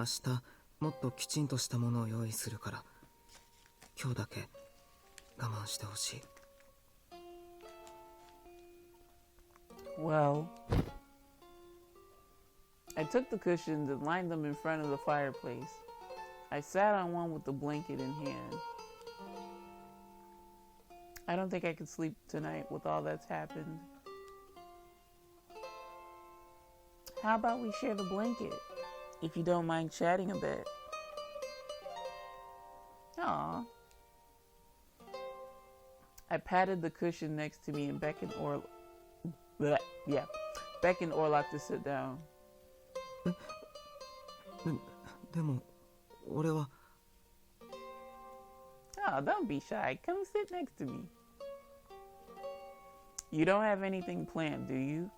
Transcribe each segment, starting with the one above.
明日もっときちんとしたものを用意するから、今日だけ我慢してほしい。Well, I took the cushions and lined them in front of the fireplace. I sat on one with the blanket in hand. I don't think I could sleep tonight with all that's happened. How about we share the blanket, if you don't mind chatting a bit? Aww. I patted the cushion next to me and beckoned Orlok to sit down. でも俺は。Oh, don't be shy. Come sit next to me. You don't have anything planned, do you?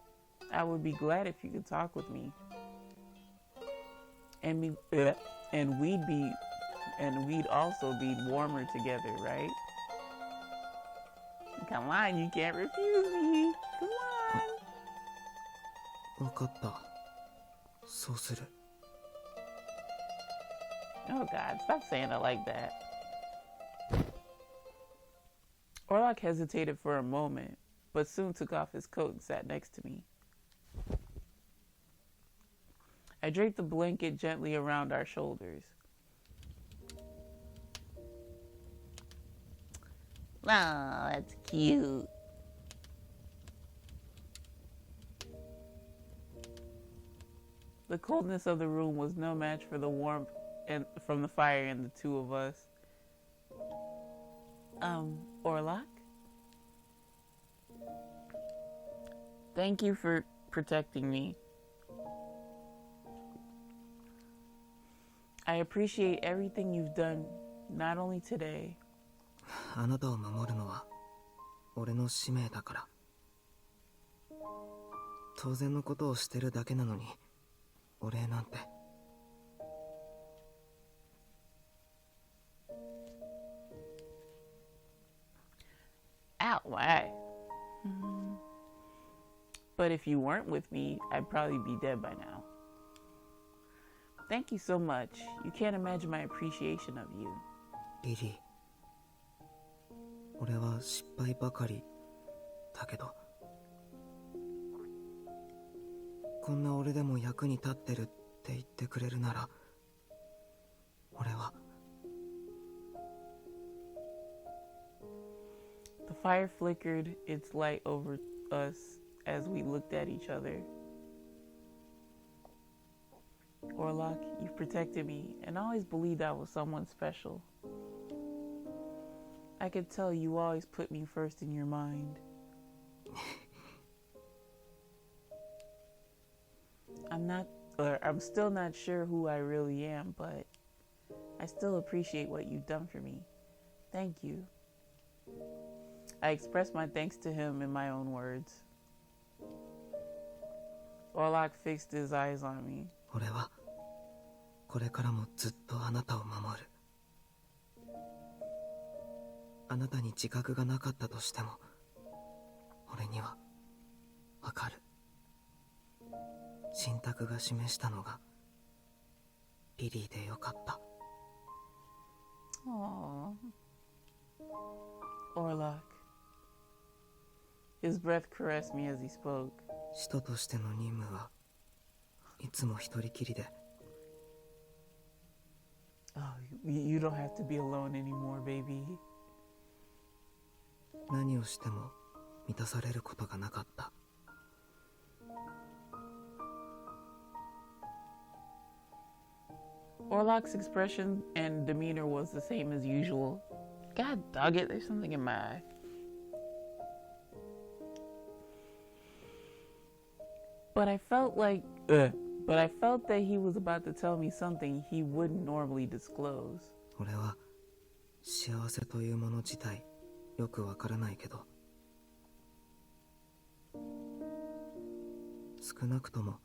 I would be glad if you could talk with me. And we'd also be warmer together, right? Come on, you can't refuse me. Come on. わかった。そうする。Oh God, stop saying it like that. Orlok hesitated for a moment, but soon took off his coat and sat next to me. I draped the blanket gently around our shoulders. Oh, that's cute. The coldness of the room was no match for the warmth from the fire and the two of us. Orlok? Thank you for protecting me. I appreciate everything you've done, not only today. あなたを守るのは俺の使命だから。当然のことをしてるだけなのに、お礼なんて。Ow, why? But if you weren't with me, I'd probably be dead by now. Thank you so much. You can't imagine my appreciation of you. リリー、俺は失敗ばかりだけど、こんな俺でも役に立ってるって言ってくれるなら、俺は。The fire flickered its light over us as we looked at each other. Orlok, you've protected me and always believed I was someone special. I could tell you always put me first in your mind. I'm still not sure who I really am, but I still appreciate what you've done for me. Thank you. I expressed my thanks to him in my own words. Orlok fixed his eyes on me. 俺はこれからもずっとあなたを守る。あなたに自覚がなかったとしても、俺にはわかる。信託が示したのがリリーでよかった。Aww. Orlok. His breath caressed me as he spoke. 使徒としての任務はいつも一人きりで。Oh, you don't have to be alone anymore, baby. 何をしても満たされることがなかった。Orlok's expression and demeanor was the same as usual. God dog it, there's something in my eye. But I felt that he was about to tell me something he wouldn't normally disclose. 俺は幸せというもの自体よくわからないけど、少なくとも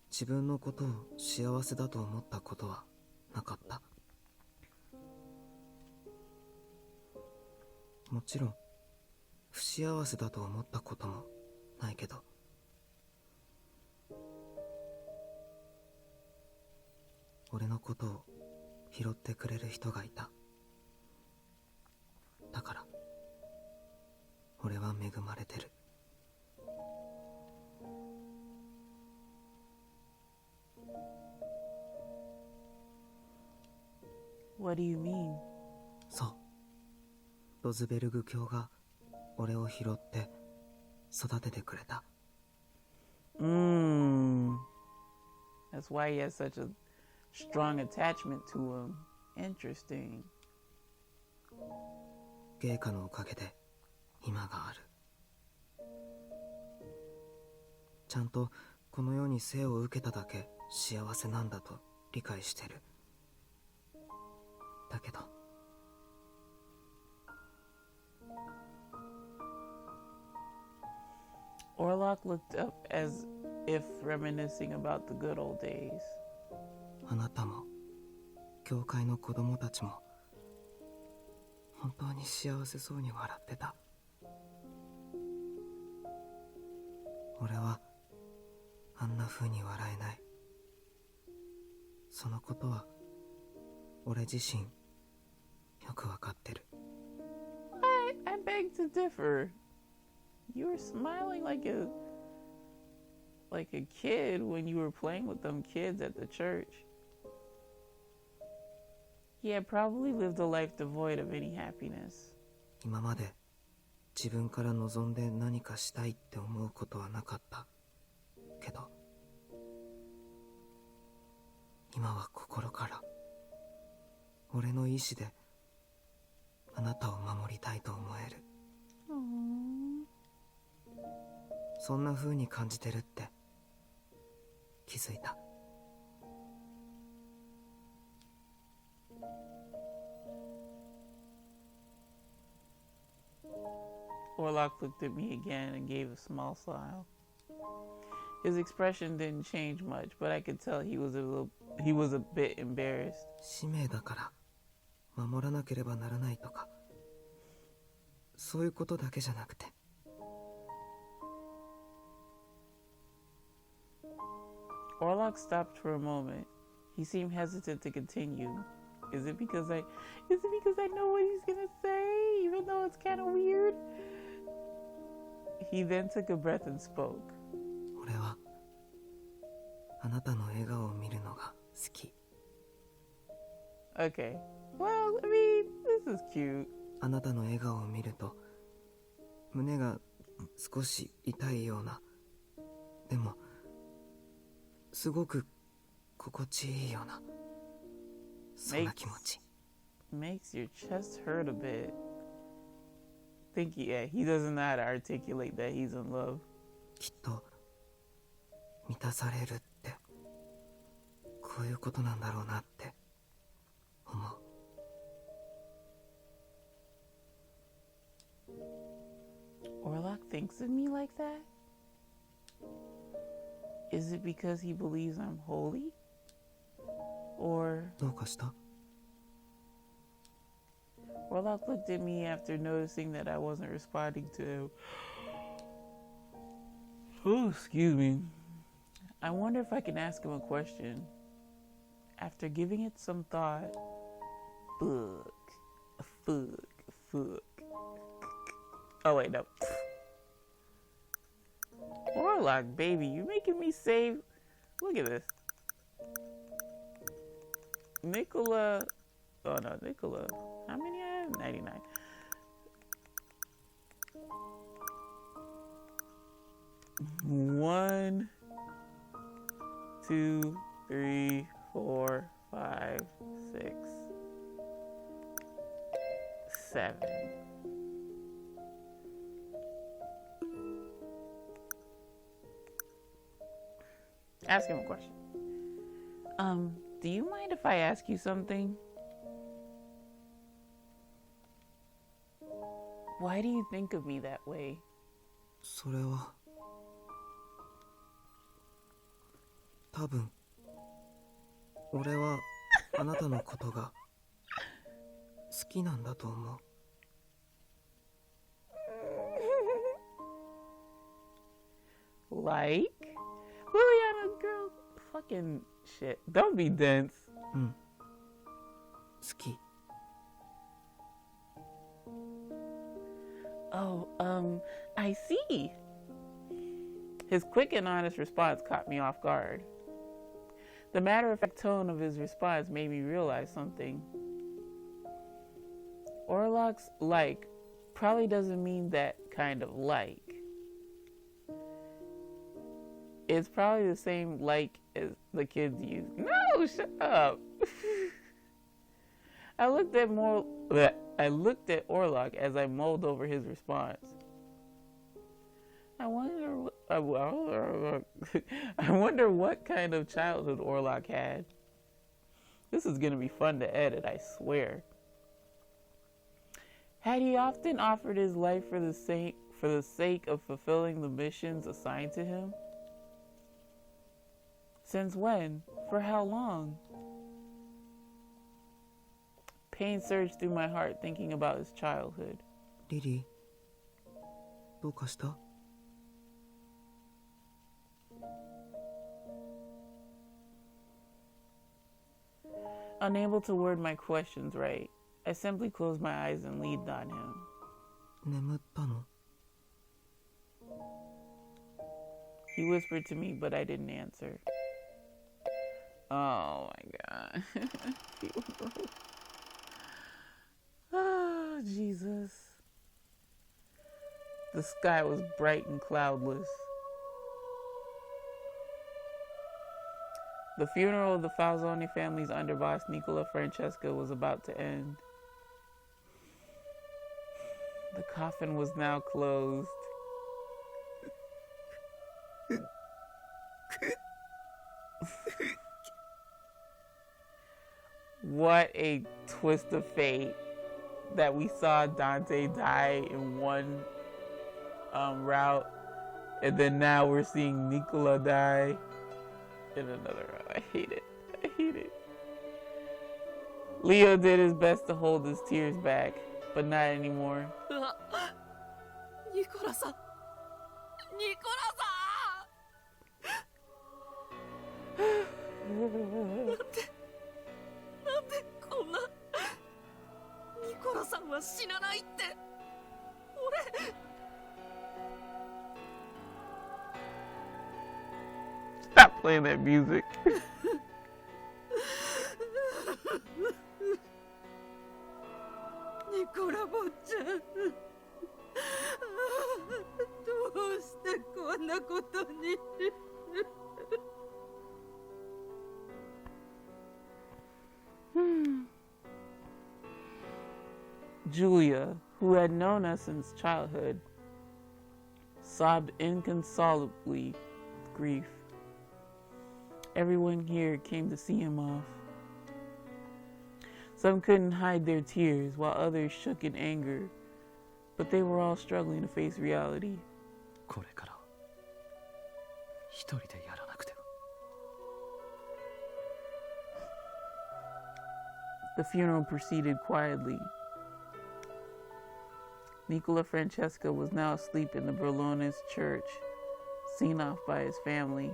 自分のことを幸せだと思ったことはなかった。もちろん不幸せだと思ったこともないけど、俺のことを拾ってくれる人がいた。だから俺は恵まれてる。What do you mean? そう、ロズベルグ教が俺を拾って育ててくれた。That's why he has such a strong attachment to him. Interesting. 芸家のおかげで今がある。ちゃんとこの世に生を受けただけ幸せなんだと理解してる。だけどOrlok looked up as if reminiscing about the good old days. あなたも教会の子供たちも本当に幸せそうに笑ってた。俺はあんな風に笑えない。そのことは俺自身よくわかってる。I beg to differ. You were smiling like a kid when you were playing with them kids at the church. He had probably lived a life devoid of any happiness. 今まで自分から望んで何かしたいって思うことはなかったけど、今は心から俺の意志であなたを守りたいと思える。そんな風に感じてるって気づいた。Orlok looked at me again and gave a small smile. His expression didn't change much, but I could tell he was a bit embarrassed. 使命だから守らなければならないとか、そういうことだけじゃなくて。Orlok stopped for a moment. He seemed hesitant to continue. Is it because I know what he's gonna say, even though it's kind of weird? He then took a breath and spoke. 俺はあなたの笑顔を見るのが好き。Okay. Well, I mean, this is cute. あなたの笑顔を見ると胸が少し痛いような、でもすごく心地いいような、そんな気持ち。Makes your chest hurt a bit. Yeah, he doesn't know how to articulate that he's in love. きっと満たされるってこういうことなんだろうなって思う。Orlok thinks of me like that? Is it because he believes I'm holy? Or... どうかした？ Orlok looked at me after noticing that I wasn't responding to him. Oh, excuse me. I wonder if I can ask him a question. After giving it some thought... Fuck. Oh, wait, no. Orlok, baby, you're making me say... Look at this. Nicola... Oh, no, Nicola. How many I have? 99. One, 2, 3, 4, 5, 6, 7. Ask him a question. Do you mind if I ask you something? Why do you think of me that way? それは多分俺はあなたのことが好きなんだと思う。Like? Liliana, girl, fucking shit. Don't be dense. うん、好き。 Oh, I see. His quick and honest response caught me off guard. The matter-of-fact tone of his response made me realize something. Orlok's like probably doesn't mean that kind of like. It's probably the same like as the kids use. No, shut up. I looked at Orlok as I mulled over his response. I wonder what kind of childhood Orlok had. This is gonna be fun to edit, I swear. Had he often offered his life for the sake of fulfilling the missions assigned to him? Since when? For how long? Pain surged through my heart thinking about his childhood. Lili, どうかした? Unable to word my questions right, I simply closed my eyes and leaned on him. 眠ったの? He whispered to me, but I didn't answer. Oh my god. Oh, Jesus. The sky was bright and cloudless. The funeral of the Falzone family's underboss, Nicola Francesca, was about to end. The coffin was now closed. What a twist of fate that we saw Dante die in one route, and then now we're seeing Nicola die in another route. I hate it. I hate it. Leo did his best to hold his tears back, but not anymore. Nicola-san! Nicola-san! なんでこんなニコラさんは死なないって俺 Stop playing that music. ニコラ坊ちゃんどうしてこんなことにJulia, who had known us since childhood, sobbed inconsolably with grief. Everyone here came to see him off. Some couldn't hide their tears, while others shook in anger, but they were all struggling to face reality. これから一人でやらなくては。 The funeral proceeded quietly. Nicola Francesca was now asleep in the Berlones church, seen off by his family.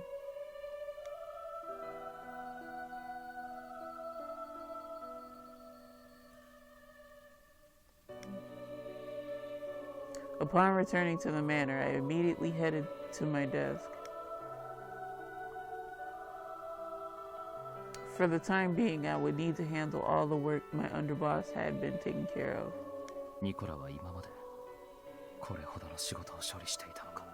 Upon returning to the manor, I immediately headed to my desk. For the time being, I would need to handle all the work my underboss had been taking care of. ニコラは今までこれほどの仕事を処理していたのか。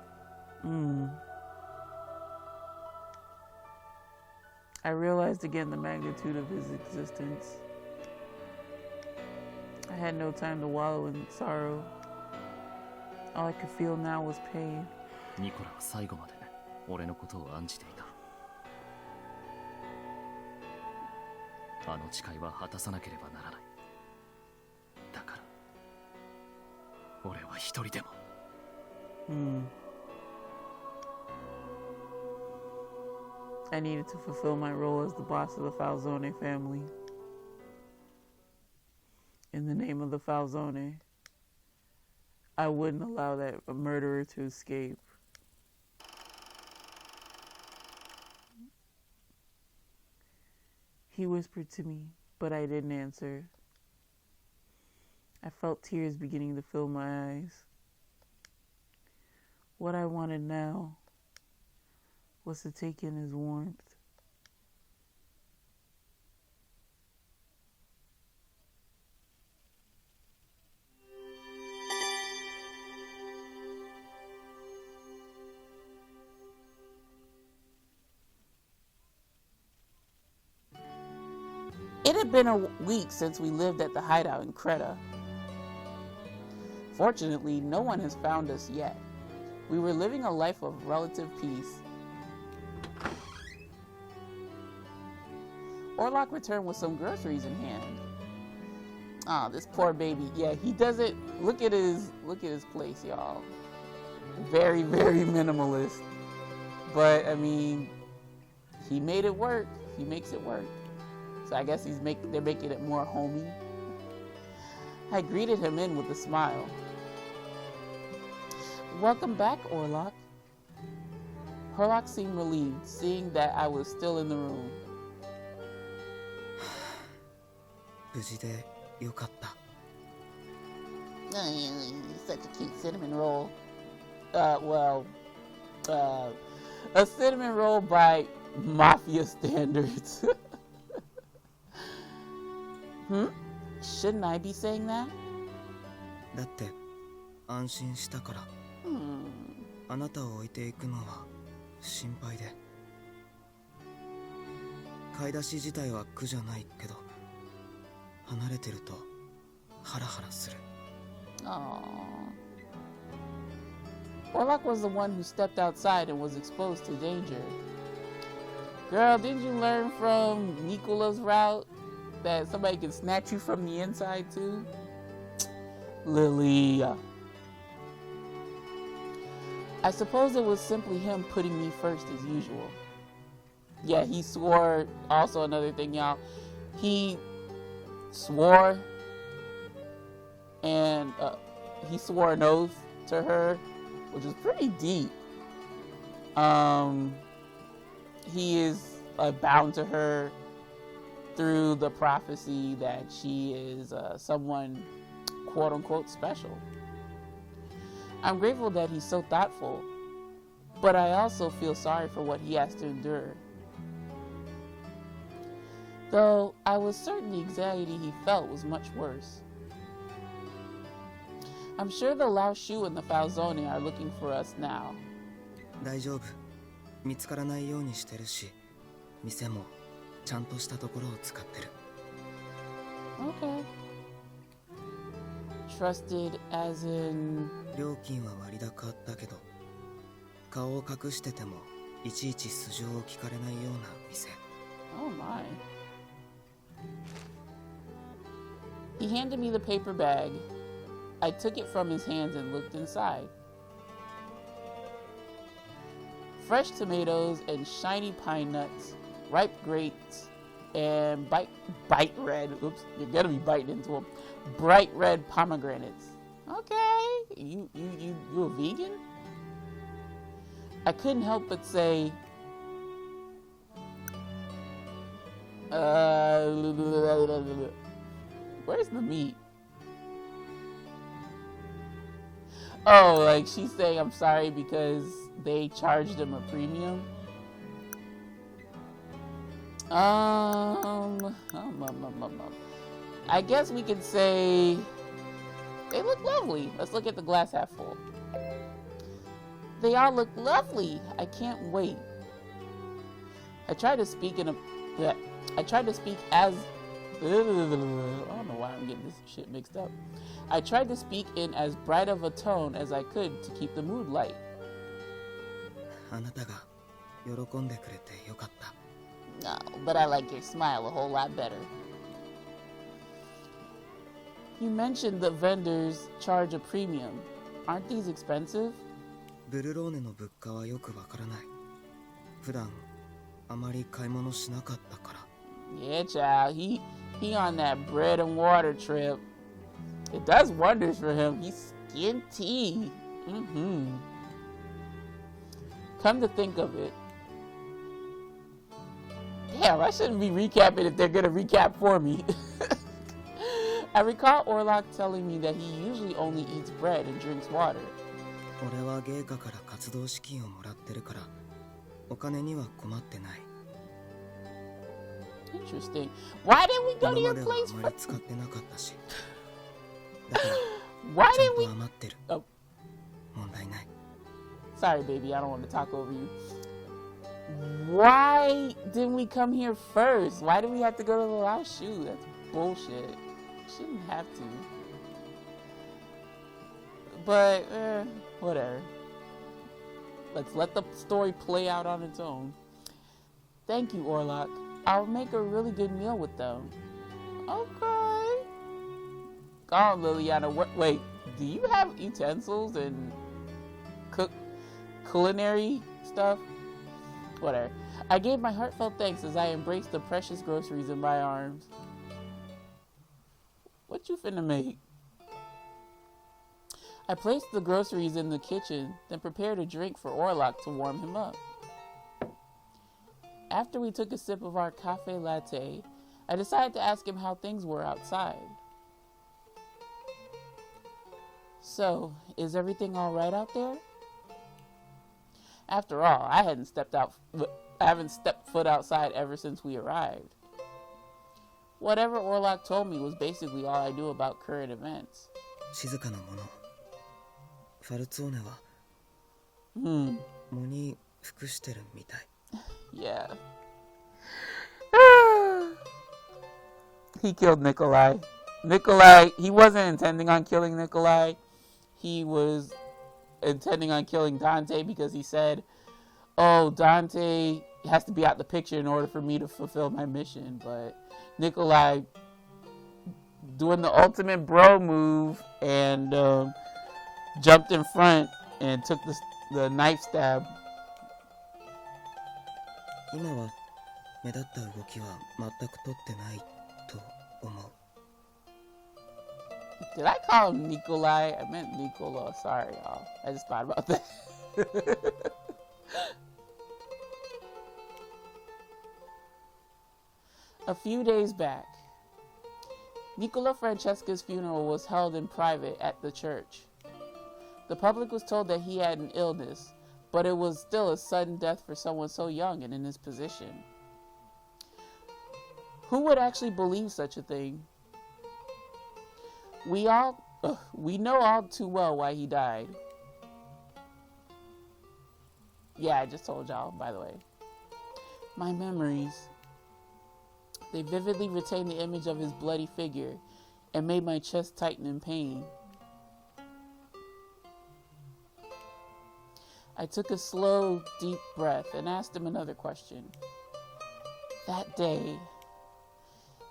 I realized again the magnitude of his existence. I had no time to wallow in sorrow. All I could feel now was pain. ニコラは最後まで俺のことを案じていた。あの誓いは果たさなければならない。だから俺は一人でも。I needed to fulfill my role as the boss of the Falzone family. In the name of the Falzone, I wouldn't allow that murderer to escape. He whispered to me, but I didn't answer. I felt tears beginning to fill my eyes. What I wanted now was to take in his warmth. It had been a week since we lived at the hideout in Creta. Fortunately, no one has found us yet. We were living a life of relative peace. Orlok returned with some groceries in hand. Ah, this poor baby. Yeah, he doesn't look at his place, y'all. Very, very minimalist. But I mean, he made it work. He makes it work. So I guess they're making it more homey. I greeted him in with a smile. Welcome back, Orlok. Orlok seemed relieved, seeing that I was still in the room. 無事でよかった。 Such a cute cinnamon roll. A cinnamon roll by mafia standards. Shouldn't I be saying that? だって安心したから。あなたを置いていくのは心配で。買い出し自体は苦じゃないけど、離れてるとハラハラする。Orlok was the one who stepped outside and was exposed to danger. Girl, didn't you learn from Nicola's route that somebody can snatch you from the inside too? Lili. I suppose it was simply him putting me first as usual. Yeah, he swore. Also another thing, y'all. He swore and he swore an oath to her, which is pretty deep. He is bound to her through the prophecy that she is someone quote-unquote special. I'm grateful that he's so thoughtful, but I also feel sorry for what he has to endure. Though I was certain the anxiety he felt was much worse. I'm sure the Lao Shu and the Falzone are looking for us now. 大丈夫。見つからないようにしてるし、店もちゃんとしたところを使ってる。Okay. Trusted as in... 料金は割高だけど、顔を隠しててもいちいち素性を聞かれないような店。Oh my. He handed me the paper bag. I took it from his hands and looked inside. Fresh tomatoes and shiny pine nuts, ripe grapes, and bite red. Oops, you're gonna be biting into them. Bright red pomegranates. Okay, you a vegan? I couldn't help but say, where's the meat? Oh, like she's saying I'm sorry because they charged him a premium. I guess we could say they look lovely. Let's look at the glass half full. They all look lovely. I can't wait. I tried to speak as I don't know why I'm getting this shit mixed up. I tried to speak in as bright of a tone as I could to keep the mood light. あなたが喜んでくれてよかった。 No, but I like your smile a whole lot better. You mentioned the vendors charge a premium. Aren't these expensive? ブルローネの物価はよくわからない。普段あまり買い物しなかったから。 Yeah, child. He on that bread and water trip. It does wonders for him. He's skinty. Come to think of it. Damn, I shouldn't be recapping if they're gonna recap for me. I recall Orlok telling me that he usually only eats bread and drinks water. 俺は芸家から活動資金をもらってるからお金には困ってない。 Interesting. Why didn't we go to 今 your までは place あま first? り使ってなかったし。だから Why ちゃん didn't と we? 余ってる。 Oh, 問題ない。 sorry, baby. I don't want to talk over you. Why didn't we come here first? Why did we have to go to the last shoe? That's bullshit. Shouldn't have to. But, whatever. Let's let the story play out on its own. Thank you, Orlok. I'll make a really good meal with them. Okay. Go on, Liliana. Wait, do you have utensils and culinary stuff? Whatever. I gave my heartfelt thanks as I embraced the precious groceries in my arms. What you finna make? I placed the groceries in the kitchen, then prepared a drink for Orlok to warm him up. After we took a sip of our cafe latte, I decided to ask him how things were outside. So, is everything all right out there? After all, I haven't stepped foot outside ever since we arrived. Whatever Orlok told me was basically all I knew about current events. 静かなもの。ファルツォーネは、藻に服してるみたい。Yeah. He killed Nikolai. He wasn't intending on killing Nikolai. He was intending on killing Dante because he said, oh, Dante has to be out the picture in order for me to fulfill my mission. But Nikolai doing the ultimate bro move and jumped in front and took the knife stab. 今は目立った動きは全く取ってないと思う。 Did I call him Nikolai? I meant Nicola. Sorry, y'all. I just thought about that. A few days back, Nicola Francesca's funeral was held in private at the church. The public was told that he had an illness, but it was still a sudden death for someone so young and in his position. Who would actually believe such a thing? We know all too well why he died. Yeah, I just told y'all, by the way. My memories. They vividly retain the image of his bloody figure and made my chest tighten in pain. I took a slow, deep breath and asked him another question. That day,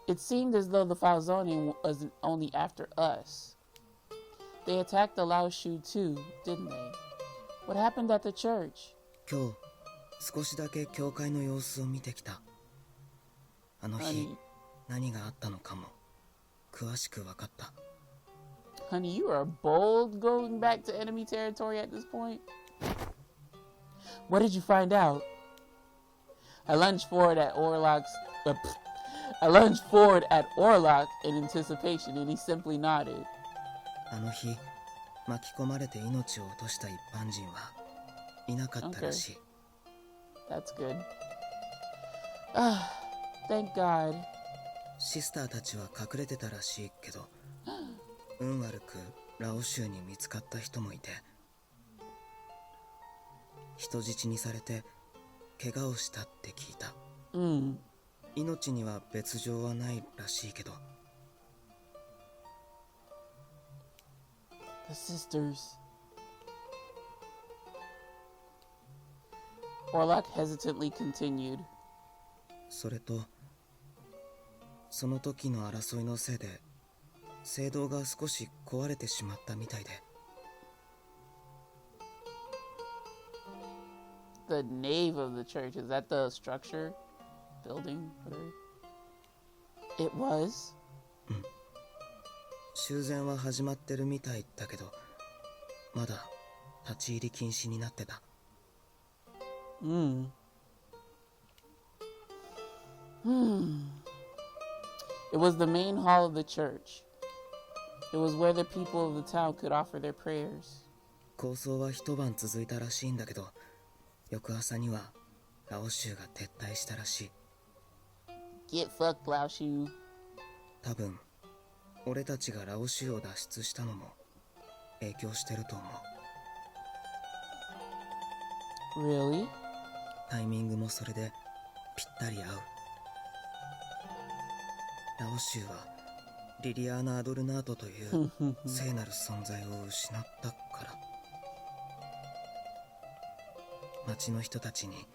it seemed as though the Falzoni wasn't only after us. They attacked the Lao Shu too, didn't they? What happened at the church? 今日少しだけ教会の様子を見てきた。あの日何があったのかも詳しく分かった。 Honey, you are bold going back to enemy territory at this point. What did you find out? I lunged forward at Orlok in anticipation, and he simply nodded. あの日巻き込まれて命を落とした一般人はいなかったらしい。 That's good. Ah, thank God. シスターたちは隠れてたらしいけど、運悪くラオ州に見つかった人もいて、人質にされて怪我をしたって聞いた。命には別状はないらしいけど。 The sisters. Orlok hesitantly continued. それとその時の争いのせいで聖堂が少し壊れてしまったみたいで。 The nave of the church, is that the structure? Building? Whatever. It was? 修繕は始まってるみたいだけど、まだ立ち入り禁止になってた。It was the main hall of the church. It was where the people of the town could offer their prayers. 抗争は一晩続いたらしいんだけど、翌朝にはラオ州が撤退したらしい。 Get fucked, Lao Shu. 多分俺たちがラオ州を脱出したのも影響してると思う。 Really? タイミングもそれでぴったり合う。ラオ州はリリアーナ・アドルナートという聖なる存在を失ったから。町の人たちに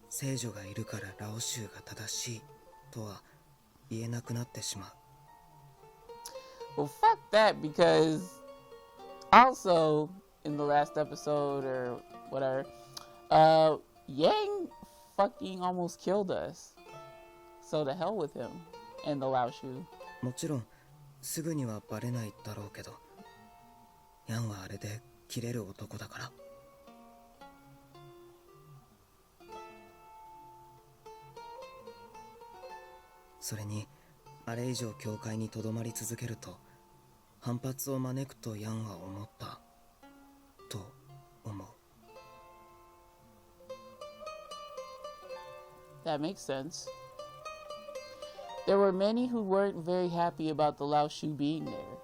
聖女がいるからラオ州が正しいとは言えなくなってしまう。 Well, fuck that, because also in the last episode or whatever, Yang fucking almost killed us. So to hell with him and the Lao Shu. もちろんすぐにはバレないだろうけど、ヤンはあれで切れる男だから。それにあれ以上教会にとどまり続けると反発を招くとヤンは思ったと思う。 That makes sense. There were many who weren't very happy about the Lao Shu being there.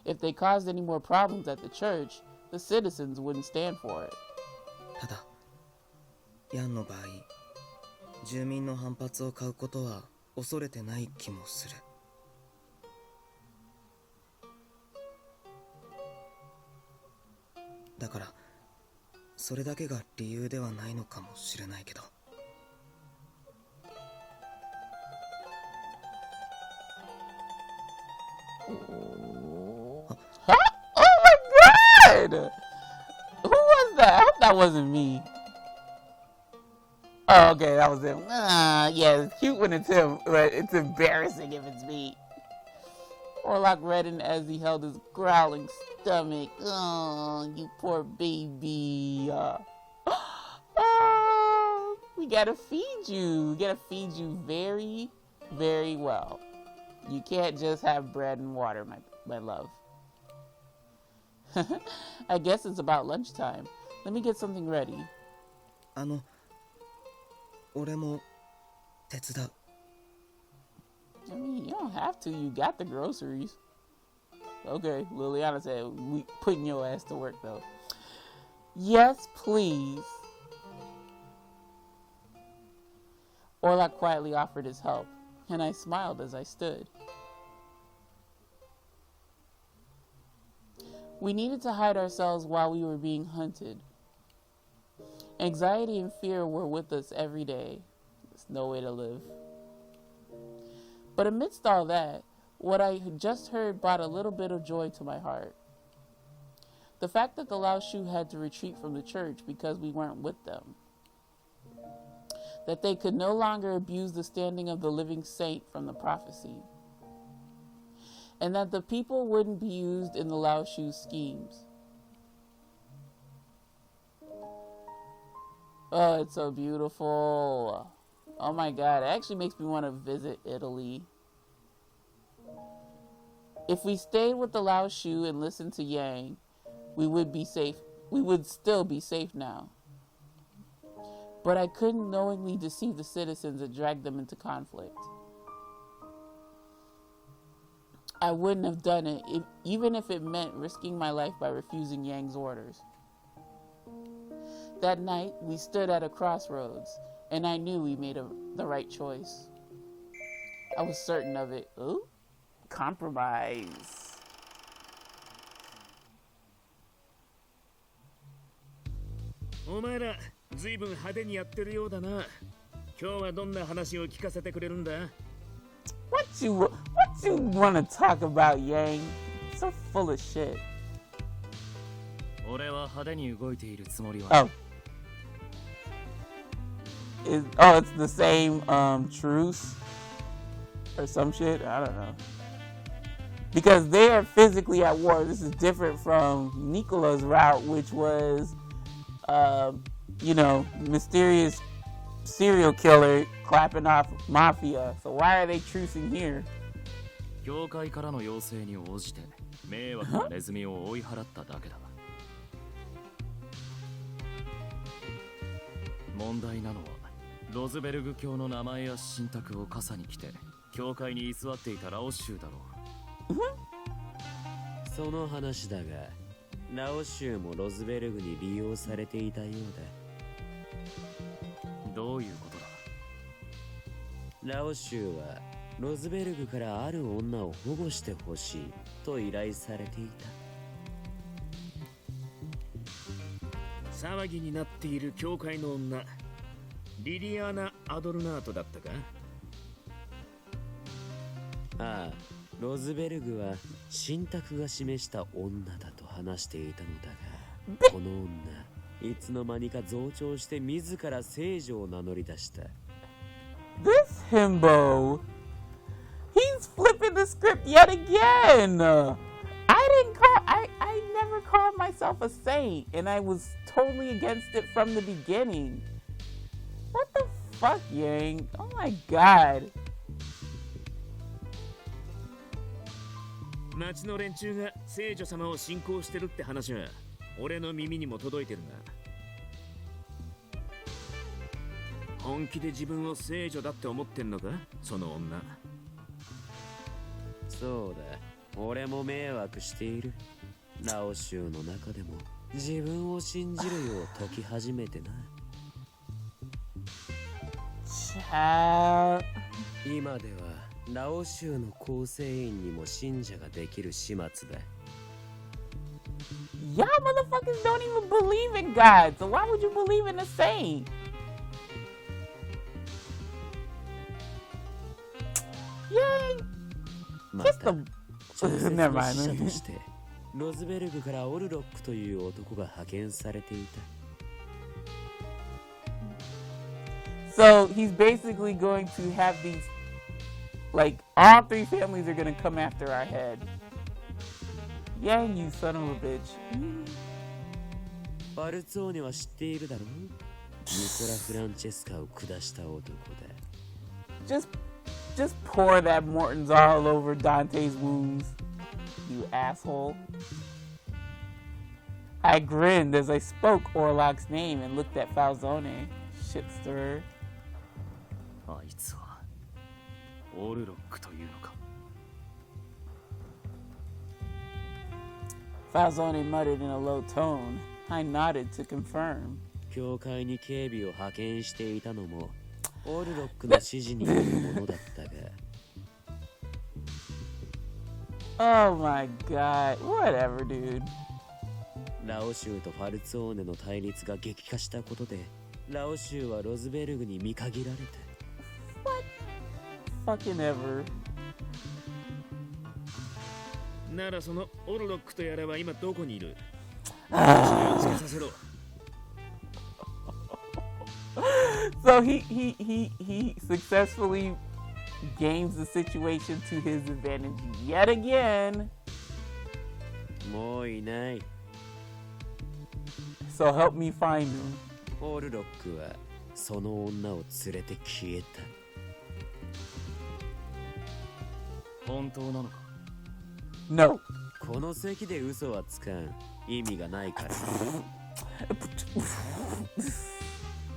If they caused any more problems at the church, the citizens wouldn't stand for it. ただヤンの場合、住民の反発を買うことは恐れてない気もする。だからそれだけが理由ではないのかもしれないけど。Oh my god! Who was that? I hope that wasn't me. Oh, okay, that was him. Yeah, it's cute when it's him, but it's embarrassing if it's me. Orlok reddened as he held his growling stomach. Oh, you poor baby. We gotta feed you. We gotta feed you very, very well. You can't just have bread and water, my love. I guess it's about lunchtime. Let me get something ready. 俺も手伝う。 I mean, you don't have to. You got the groceries. Okay, Liliana said, we putting your ass to work, though. Yes, please. Orlok quietly offered his help, and I smiled as I stood. We needed to hide ourselves while we were being hunted. Anxiety and fear were with us every day. There's no way to live. But amidst all that, what I had just heard brought a little bit of joy to my heart. The fact that the Lao Shu had to retreat from the church because we weren't with them. That they could no longer abuse the standing of the living saint from the prophecy. And that the people wouldn't be used in the Lao Shu's schemes. Oh, it's so beautiful. Oh my god, it actually makes me want to visit Italy. If we stayed with the Lao Shu and listened to Yang, we would be safe. We would still be safe now. But I couldn't knowingly deceive the citizens and drag them into conflict. I wouldn't have done it, even if it meant risking my life by refusing Yang's orders. That night, we stood at a crossroads, and I knew we made the right choice. I was certain of it. Ooh, compromise. お前ら、ずいぶん派手にやってるようだな。今日はどんな話を聞かせてくれるんだ? What you want to talk about, Yang? So full of shit. 俺は派手に動いているつもりは。 Oh. It's the same truce or some shit. I don't know. Because they are physically at war. This is different from Nicola's route, which was, mysterious serial killer clapping off mafia. So why are they trucing here? 教会からの要請に応じて迷惑なネズミを追い払っただけだ。問題なのはロズベルグ教の名前や信託を傘に来て教会に居座っていたラオ州だろう。その話だが、ラオ州もロズベルグに利用されていたようだ。どういうことだ？ラオ州はロズベルグからある女を保護してほしいと依頼されていた。騒ぎになっている教会の女、リリアーナ・アドルナートだったか？ああ、ロズベルグは信託が示した女だと話していたのだが、この女いつの間にか増長して自ら聖女を名乗り出した。 This himbo, he's flipping the script yet again. I never called myself a saint, and I was totally against it from the beginning. What the fuck, Yang? Oh my god. 町の連中が聖女様を信仰してるって話は俺の耳にも届いてるが、本気で自分を聖女だって思ってんのか、その女。そうだ、俺も迷惑している。ラオ州の中でも自分を信じるよう解き始めてな。今ではラオ州の構成員にも信者ができる始末だ。Y'all motherfuckers don't even believe in God, so why would you believe in a saint? Yay! ま Kiss た the... 直接 Never の使者 mind. としてロズベルグからオルロックという男が派遣されていた。So he's basically going to have these, like, all three families are gonna come after our head. Yang, you son of a bitch. ファルツォーネは知っているだろう。ニコラ・フランチェスカを下した男だ。Just pour that Morton's all over Dante's wounds, you asshole. I grinned as I spoke Orlok's name and looked at Falzone. Shit stirrer. あいつはオルロックというのか。Falzone muttered in a low tone. I nodded to confirm. 教会に警備を派遣していたのもオルロックの指示によるものだったが。Oh my god. Whatever, dude. ラオ州とファルツォーネの対立が激化したことで、ラオ州はロズベルグに見限られた。What? Fucking ever. ならそのオルロックとやらは今どこにいる？つけさせろ。So he successfully games the situation to his advantage yet again. もういない。So help me find him. オルロックはその女を連れて消えた。本当なのか？ No. この席で嘘はつかん。意味がないから。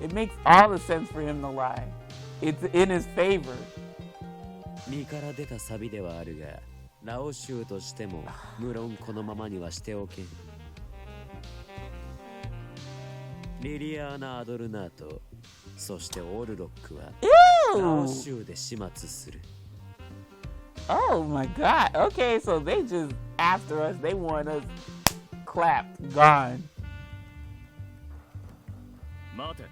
It makes all the sense for him to lie. It's in his favor. 身から出たサビではあるが、ラオ州としても無論このままにはしておけん。リリアーナ・アドルナート、そしてオルロックはラオ州で始末する。Oh my god. Okay, so they just after us. They want us clapped, gone. 待て。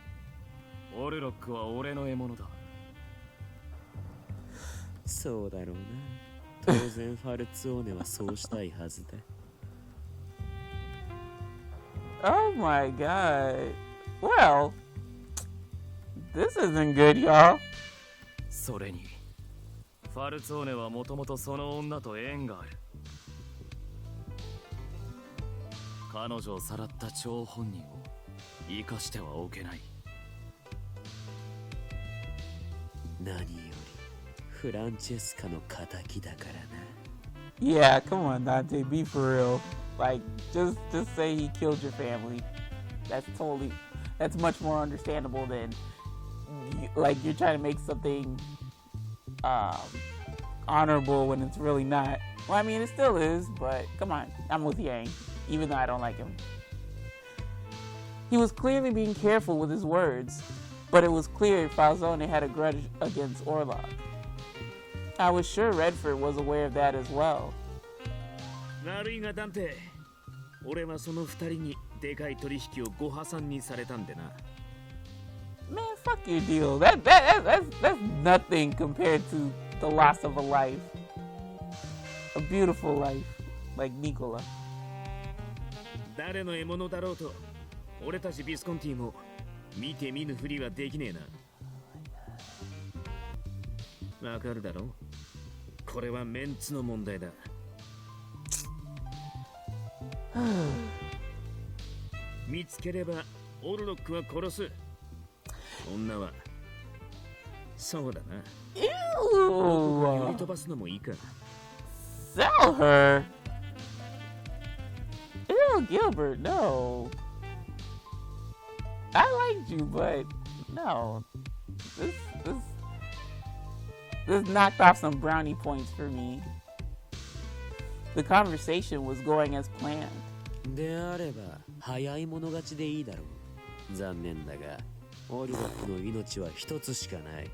オルロックは俺の獲物だ。そうだろうな。当然ファルツォーネはそうしたいはずだ。Oh my god. Well, this isn't good, y'all. それにファルツォーネはもともとその女と縁がある。彼女をさらった張本人を生かしてはおけない。何よりフランチェスカの仇だからな。Yeah, come on, Dante, be for real. Like, just say he killed your family. That's much more understandable than, like, you're trying to make something honorable when it's really not. Well, I mean, it still is, but come on, I'm with Yang, even though I don't like him. He was clearly being careful with his words, but it was clear Falzone had a grudge against Orlok. I was sure Redford was aware of that as well. 悪いがダンテ、俺はその二人にでかい取引をご破産にされたんでな。Man, fuck your deal. That's nothing compared to the loss of a life. A beautiful life, like Nicola. 誰の獲物だろうと、俺たちビスコンティも見て見ぬふりはできねえな。わかるだろ？これはメンツの問題だ。見つければオルロックは殺す。女はそうだな。Ew! 売り飛ばすのもいいか。Sell her? Ew, Gilbert, no. I liked you, but no. This knocked off some brownie points for me. The conversation was going as planned. であれば早い者勝ちでいいだろう。残念だがオルロックの命は一つしかない。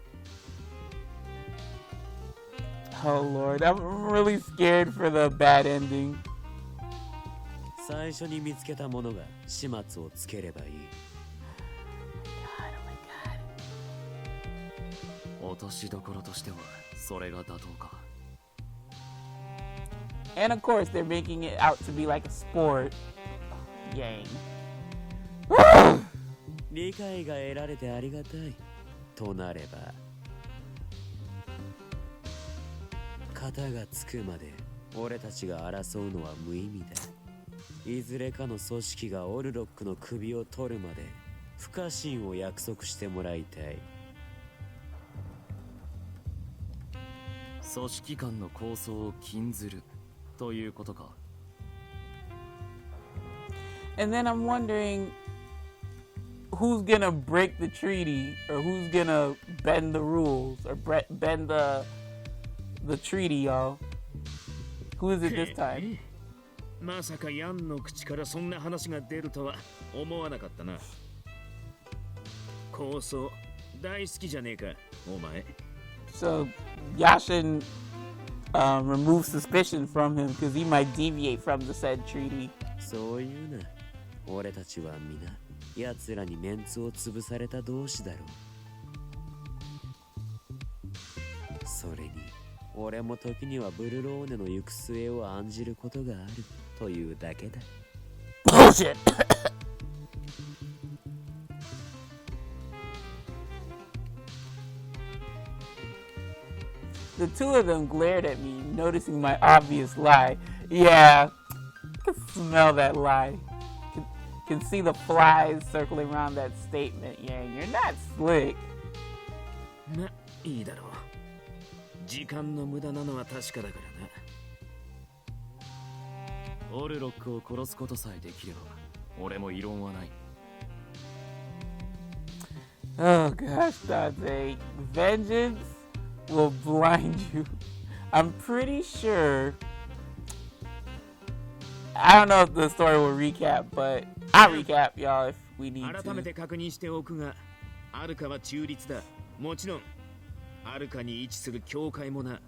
Oh Lord, I'm really scared for the bad ending. 最初に見つけた者が始末をつければいい。落としどころとしてはそれが妥当か。And of course, they're making it out to be like a sport game. 理解が得られてありがたい。となれば、肩がつくまで俺たちが争うのは無意味だ。いずれかの組織がオルロックの首を取るまで不可侵を約束してもらいたい。組織間の構想を禁ずるということか。And then I'm wondering who's gonna break the treaty, or who's gonna bend the rules, or bend the treaty, y'all. Who is it this time? まさかヤンの口からそんな話が出るとは思わなかったな。構想大好きじゃねえか、お前。So Yashin remove suspicion from him because he might deviate from the said treaty. そういうな。俺たちは皆奴らにメンツを潰された同士だろう。それに俺も時にはブルローネの行く末を案じることがあるというだけだ。Bullshit! The two of them glared at me, noticing my obvious lie. Yeah, I can smell that lie. Can see the flies circling around that statement. Yang, you're not slick. まあいいだろう。時間の無駄なのは確かだからな。オルロックを殺すことさえできれば俺も異論はない。 Oh gosh, Dante. Vengeance will blind you. I'm pretty sure. I don't know if the story will recap, but I'll recap, y'all, if we need 改め to. て確認しておくが、アルカは中立だ。もちろん、アルカに位置する教会もな。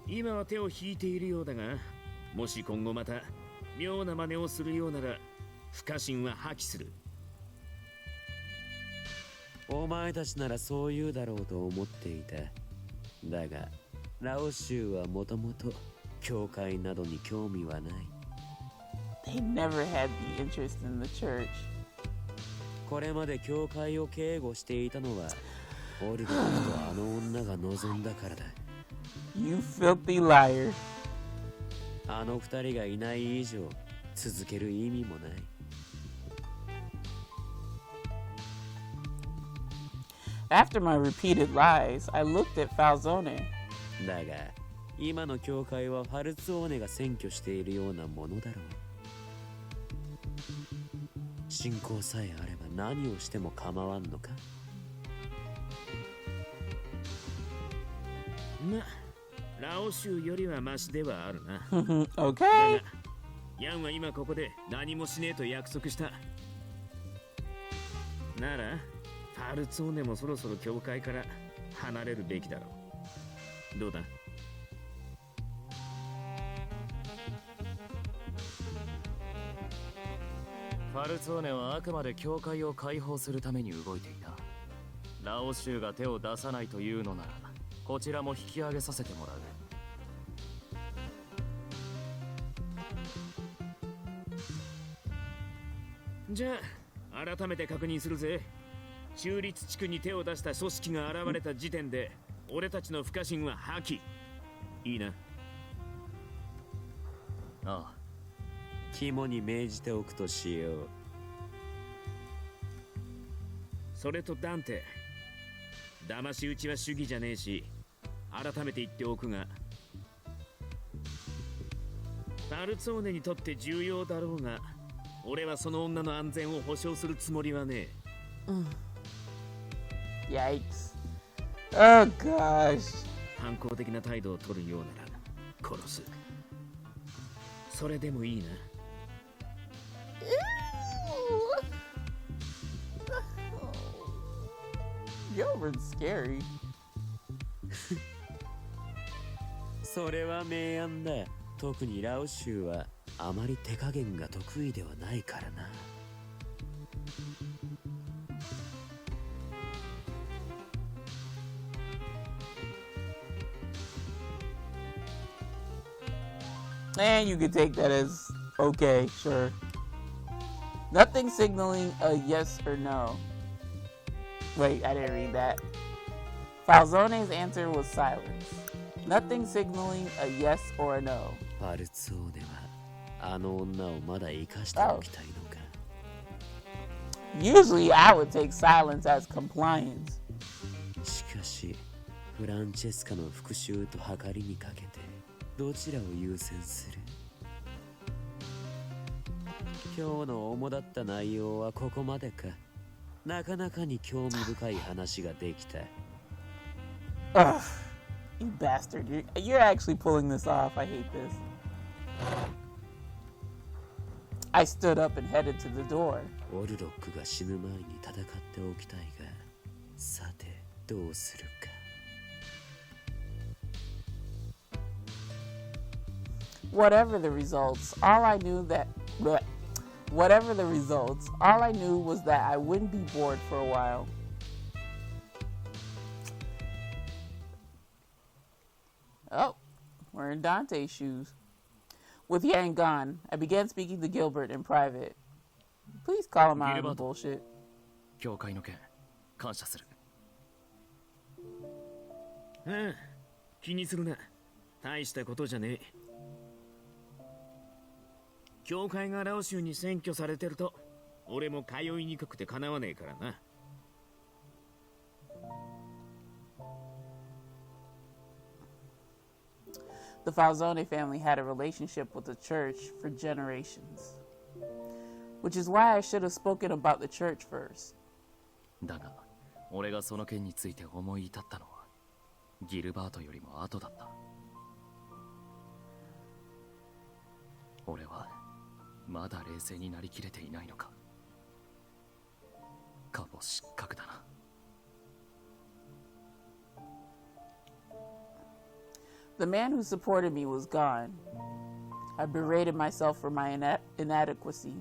今は手を引いているようだが、もし今後また妙な真似をするようなら、不可侵は破棄する。お前たちならそう言うだろうと思っていた。だがラオ州はもともと教会などに興味はない。 They never had the interest in the church. これまで教会を警護していたのはオルロックとあの女が望んだからだ。 You filthy liar. あの二人がいない以上続ける意味もない。After my repeated lies, I looked at Falzone. だが今の教会はファルツォーネが占拠しているようなものだろう。信仰さえあれば何をしても構わんのか。ま、ラオ州よりはマシではあるな。Okay. だがヤンは今ここで何もしねえと約束した。ならファルツォーネもそろそろ教会から離れるべきだろう。どうだ。ファルツォーネはあくまで教会を解放するために動いていた。ラオ州が手を出さないというのならこちらも引き上げさせてもらう。じゃあ改めて確認するぜ。中立地区に手を出した組織が現れた時点で俺たちの不可侵は破棄。いいな。ああ、肝に銘じておくとしよう。それとダンテ、騙し討ちは主義じゃねえし、改めて言っておくが、ファルツォーネにとって重要だろうが、俺はその女の安全を保証するつもりはねえ。Yikes. Oh gosh. 反抗的な態度を取るようなら殺す。それでもいいな。Gilbert's scary. それは明暗だ。特にラオ州はあまり手加減が得意ではないからな。And you could take that as okay, sure. Nothing signaling a yes or no. Wait, I didn't read that. Falzone's answer was silence. Nothing signaling a yes or a no. ファルツォーネはあの女をまだ生かしておきたいのか。Usually I would take silence as compliance. しかしフランチェスカの復讐と計りにかけてどちらを優先する。今日の主だった内容はここまでか。なかなかに興味深い話ができた。Ugh, you bastard. You're actually pulling this off. I hate this. I stood up and headed to the door. オルロックが死ぬ前に戦っておきたいが、さてどうするか。Whatever the results, all I knew was that I wouldn't be bored for a while. Oh, we're in Dante's shoes. With Yang gone, I began speaking to Gilbert in private. Please call him out on the bullshit. 教会の件、感謝する。ああ、気にするな。大したことじゃねえ。教会がラオ州に占拠されてると、俺も通いにくくてかなわねえからな。The Falzone family had a relationship with the church for generations, which is why I should have spoken about the church first. だが、俺がその件について思い至ったのは、ギルバートよりも後だった。俺はまだ冷静になりきれていないのか。過去失格だな。The man who supported me was gone. I berated myself for my inadequacy.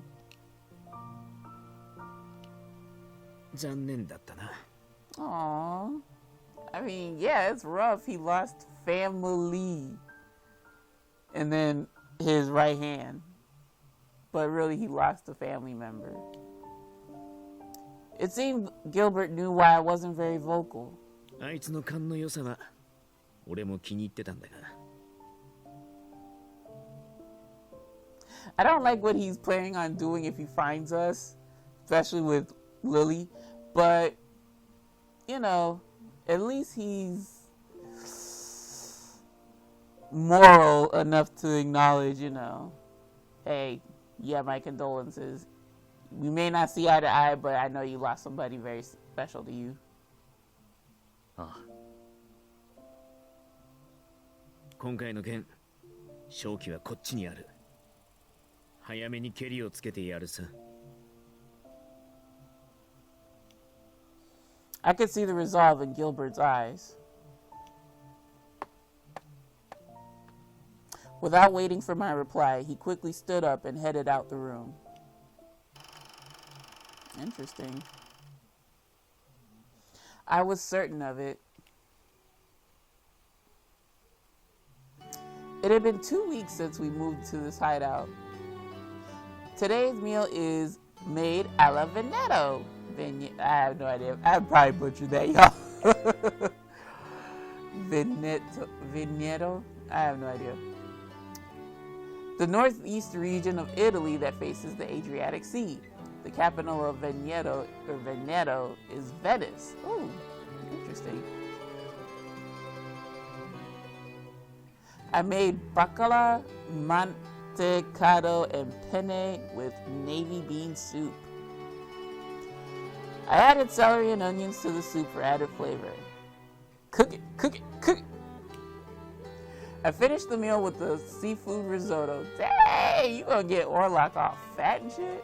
残念だったな。Aww. I mean, yeah, it's rough. He lost family. And then his right hand. But really, he lost a family member. It seemed Gilbert knew why I wasn't very vocal. あいつの勘の良さは俺も気に入ってたんだが。I don't like what he's planning on doing if he finds us, especially with Lili. But, you know, at least he's moral enough to acknowledge, you know, hey, yeah, my condolences. We may not see eye to eye, but I know you lost somebody very special to you. あ今回の件、勝機はこっちにある。早めにケリをつけてやるさ。I could see the resolve in Gilbert's eyes. Without waiting for my reply, he quickly stood up and headed out the room. Interesting. I was certain of it. It had been 2 weeks since we moved to this hideout. Today's meal is made a la Veneto. I have no idea. I probably butchered that, y'all. Veneto? I have no idea. The northeast region of Italy that faces the Adriatic Sea. The capital of Veneto is Venice. Ooh, interesting. I made bacala, mantecado, and penne with navy bean soup. I added celery and onions to the soup for added flavor. Cook it, cook it, cook it. I finished the meal with the seafood risotto. Dang, you gonna get Orlok all fat and shit?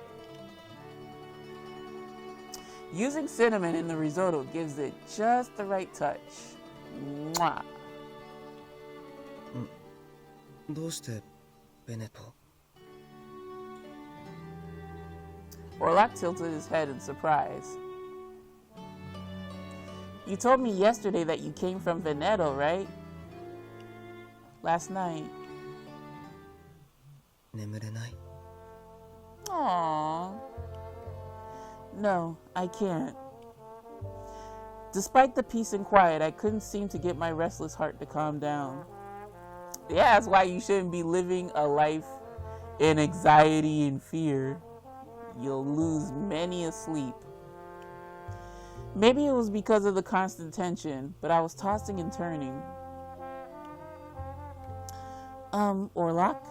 Using cinnamon in the risotto gives it just the right touch. Mwah. どうしてベネト Orlok tilted his head in surprise. You told me yesterday that you came from Veneto, right? Last night. 眠れない Aww. No, I can't. Despite the peace and quiet, I couldn't seem to get my restless heart to calm down. Yeah, that's why you shouldn't be living a life in anxiety and fear. You'll lose many a sleep. Maybe it was because of the constant tension, but I was tossing and turning. Orlok,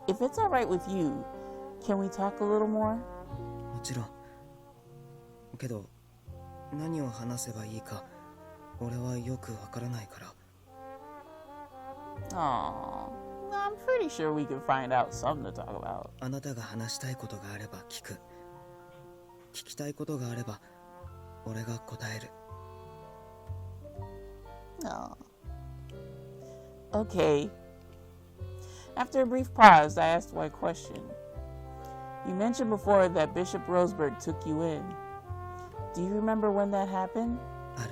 if it's all right with you, can we talk a little more? もちろんけど何を話せばいいか俺はよくわからないから Aww, I'm pretty sure we can find out something to talk about. あなたが話したいことがあれば聞く聞きたいことがあれば俺が答える Aw. Okay. After a brief pause, I asked one question. You mentioned before that Bishop Roseberg took you in. Do you remember when that happened? あ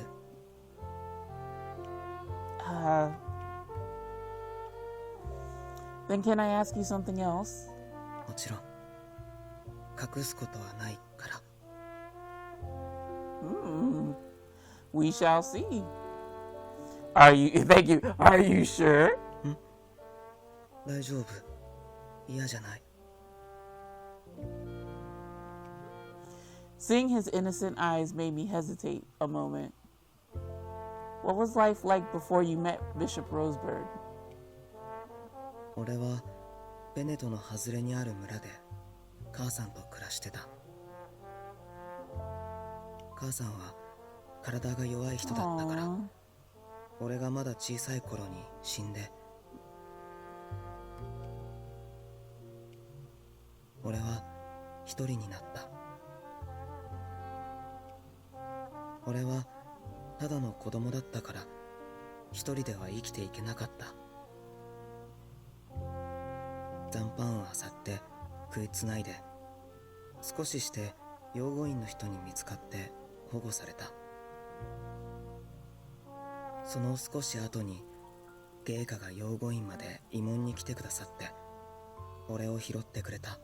る Then can I ask you something else? もちろん隠すことはないから We shall see. Are you, thank you, are you sure? 大丈夫嫌じゃない Seeing his innocent eyes made me hesitate a moment. What was life like before you met Bishop Roseberg? 俺はベネトの外れにある村で母さんと暮らしてた母さんは体が弱い人だったから俺がまだ小さい頃に死んで俺は一人になった俺はただの子供だったから一人では生きていけなかった残飯を漁って食いつないで少しして養護院の人に見つかって保護されたその少し後に芸家が養護院まで慰問に来てくださって俺を拾ってくれた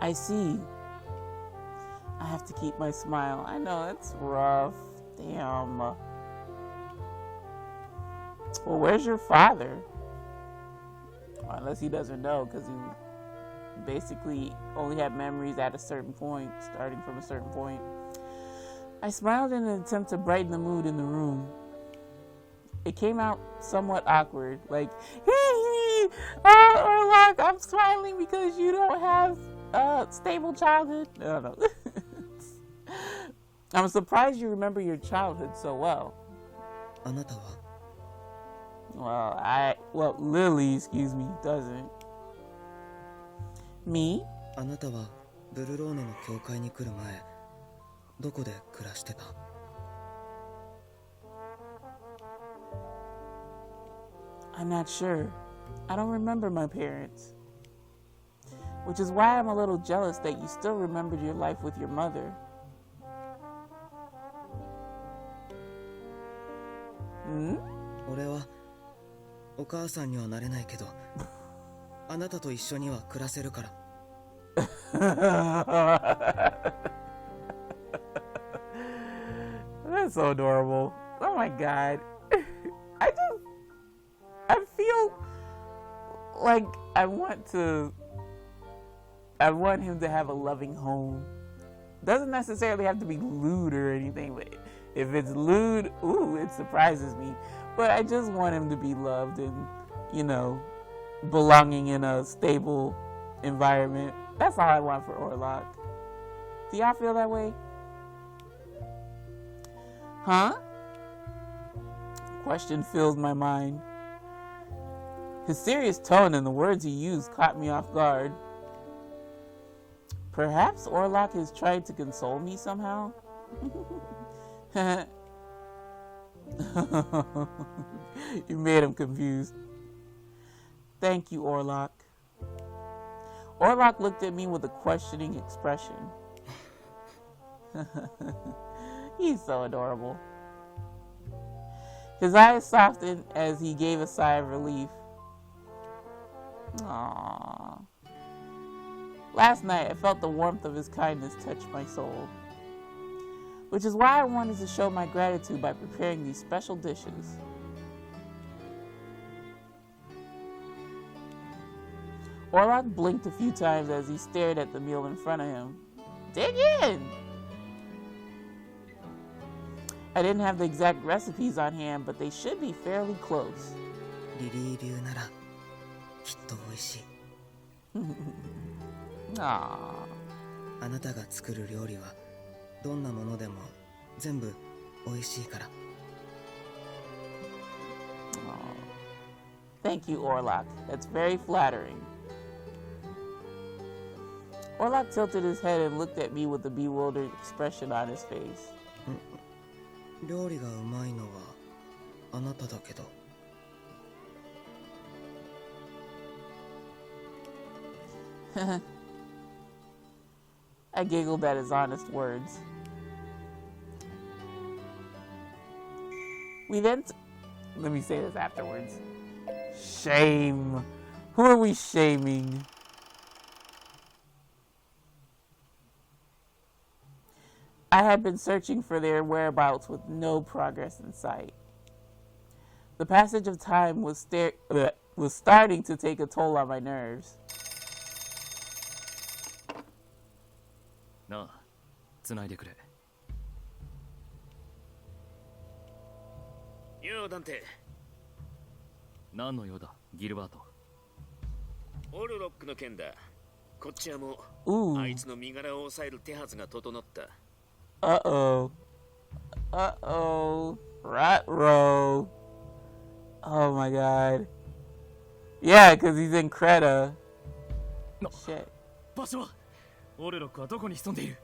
I see. I have to keep my smile. I know, it's rough. Damn. Well, where's your father? Unless he doesn't know, because he basically only had memories at a certain point, starting from a certain point. I smiled in an attempt to brighten the mood in the room. It came out somewhat awkward, like, hee, Orlok, I'm smiling because you don't have a stable childhood. No. I'm surprised you remember your childhood so well. あなたは Well, Lili, doesn't. Me? あなたはブルローネの教会に来る前どこで暮らしてた I'm not sure. I don't remember my parents. Which is why I'm a little jealous that you still remembered your life with your mother. Hmm? 俺はお母さんにはなれないけどあなたと一緒には暮らせるから That's so adorable. Oh my god. I feel like I want him to have a loving home. Doesn't necessarily have to be lewd or anything, but if it's lewd, ooh, it surprises me. But I just want him to be loved and, you know, belonging in a stable environment. That's all I want for Orlok. Do y'all feel that way? Huh? Question fills my mind. His serious tone and the words he used caught me off guard. Perhaps Orlok has tried to console me somehow? You made him confused. Thank you, Orlok. Orlok looked at me with a questioning expression. He's so adorable. His eyes softened as he gave a sigh of relief. Aww. Last night, I felt the warmth of his kindness touch my soul. Which is why I wanted to show my gratitude by preparing these special dishes. Orlok blinked a few times as he stared at the meal in front of him. Dig in! I didn't have the exact recipes on hand, but they should be fairly close. リリー流ならきっと美味しい Aww. あなたが作る料理はどんなものでも全部美味しいから Thank you, Orlok. That's very flattering. Orlok tilted his head and looked at me with a bewildered expression on his face. 料理がうまいのはあなただけど I giggled at his honest words. We then... Let me say this afterwards. Shame. Who are we shaming? I had been searching for their whereabouts with no progress in sight. The passage of time was starting to take a toll on my nerves. なあ、繋いでくれ。よう、ダンテ。何の用だ、ギルバート。オルロックの件だ。こっちはもう、あいつの身柄を抑える手はずが整った。Uh-oh. Uh-oh. Rat-row. Oh my god. Yeah, because he's in Creta. Shit. 場所はオルロックはどこに潜んでいる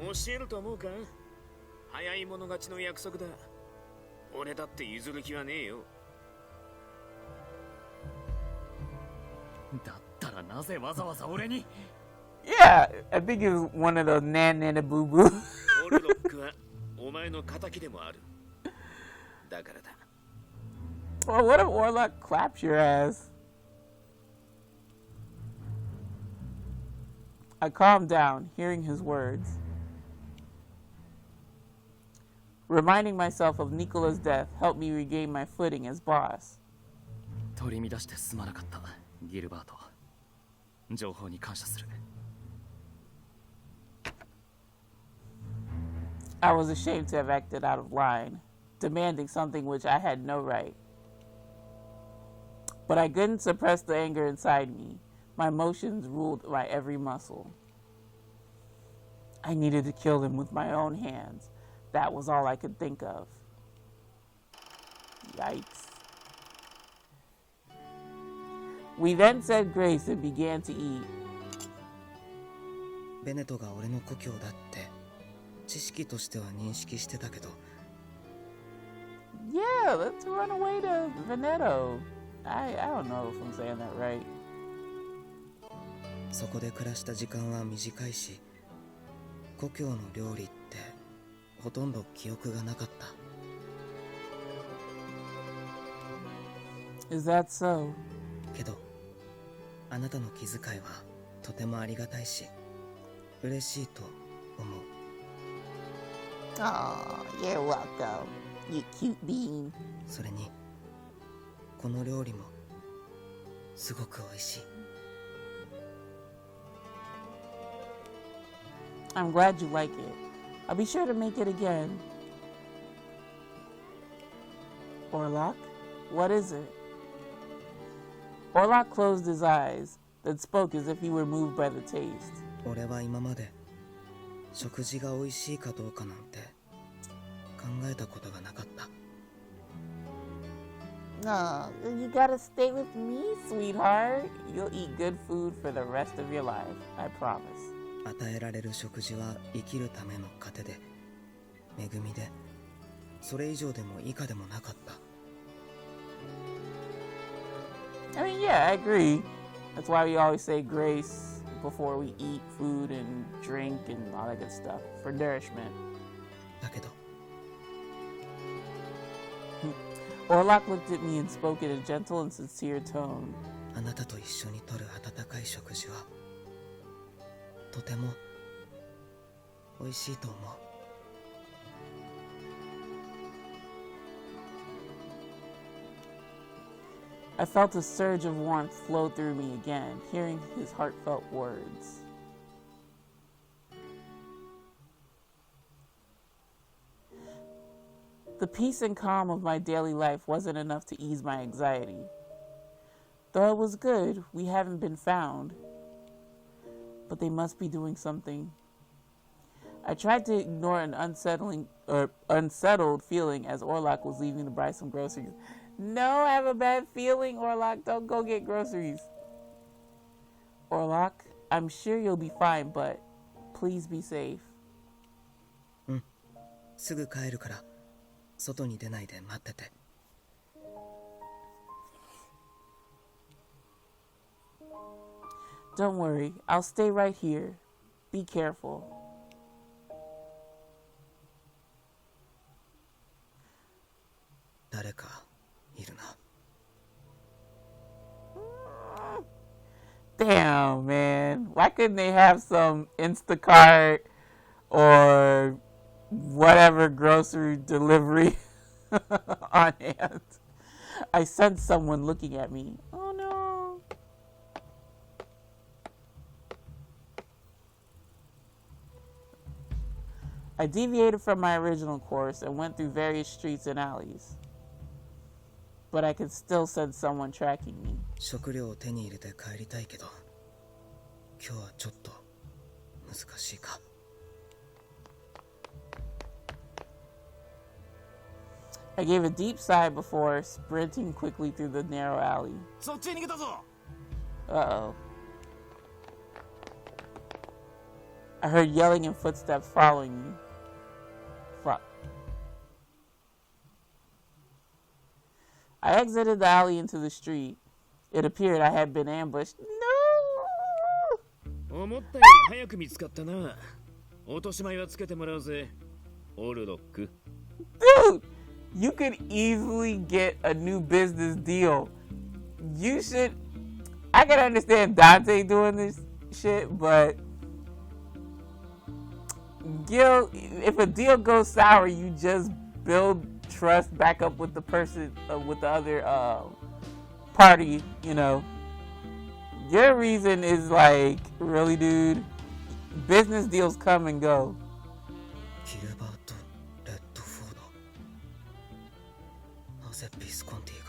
教えると思うか早い者勝ちの約束だ。俺だって譲る気はねえよ。だったらなぜわざわざ俺に Yeah, I think it was one of those nan-nana boo-boo. オルロックはお前の仇でもある。だからだ。Well, what if Orlok claps your ass? I calmed down, hearing his words. Reminding myself of Nicola's death helped me regain my footing as boss. 取り乱してすまなかった、ギルバート。情報に感謝する。I was ashamed to have acted out of line, demanding something which I had no right. But I couldn't suppress the anger inside me. My emotions ruled my every muscle. I needed to kill him with my own hands. That was all I could think of. Yikes. We then said grace and began to eat. ベネトが俺の故郷だって知識としては認識してたけど。Yeah, let's run away to Veneto. I don't know if I'm saying that right. そこで暮らした時間は短いし、故郷の料理ってほとんど記憶がなかった。Is that so? けど、あなたの気遣いはとてもありがたいし、嬉しいと思う。Oh, you're welcome, you cute bean. それに、この料理もすごく美味しい。I'm glad you like it. I'll be sure to make it again. Orlok? What is it? Orlok closed his eyes, then spoke as if he were moved by the taste. 俺は今まで食事が美味しいかどうかなんて考えたことがなかった。No, you gotta stay with me, sweetheart. You'll eat good food for the rest of your life, I promise. 与えられる食事は生きるための糧で、恵みで、それ以上でも以下でもなかった。I mean, yeah, I agree. That's why we always say grace before we eat food and drink and all that good stuff for nourishment. だけど、Orlok looked at me and spoke in a gentle and sincere tone. あなたと一緒にとる温かい食事はとても美味しいと思う。I felt a surge of warmth flow through me again, hearing his heartfelt words. The peace and calm of my daily life wasn't enough to ease my anxiety. Though it was good, we haven't been found. But they must be doing something. I tried to ignore an unsettled feeling as Orlok was leaving to buy some groceries. No, I have a bad feeling, Orlok. Don't go get groceries. Orlok, I'm sure you'll be fine, but please be safe. うん、すぐ帰るから外に出ないで待ってて。Don't worry, I'll stay right here. Be careful. Damn, man. Why couldn't they have some Instacart or whatever grocery delivery on hand? I sensed someone looking at me. Oh no. I deviated from my original course and went through various streets and alleys. But I could still sense someone tracking me. 食料を手に入れて帰りたいけど、今日はちょっと難しいか。I gave a deep sigh before sprinting quickly through the narrow alley. そっちに逃げたぞ。 Uh-oh. I heard yelling and footsteps following me. Fuck. I exited the alley into the street. It appeared I had been ambushed. No! 思ったより早く見つかったな。落とし前はつけてもらうぜ。オルロック。 Dude! You could easily get a new business deal. You should... I can understand Dante doing this shit, but... Gil, if a deal goes sour, you just build trust back up with the person, with the other party, you know. Your reason is like, really, dude? Business deals come and go. Gilbert Redford. なぜビスコンティ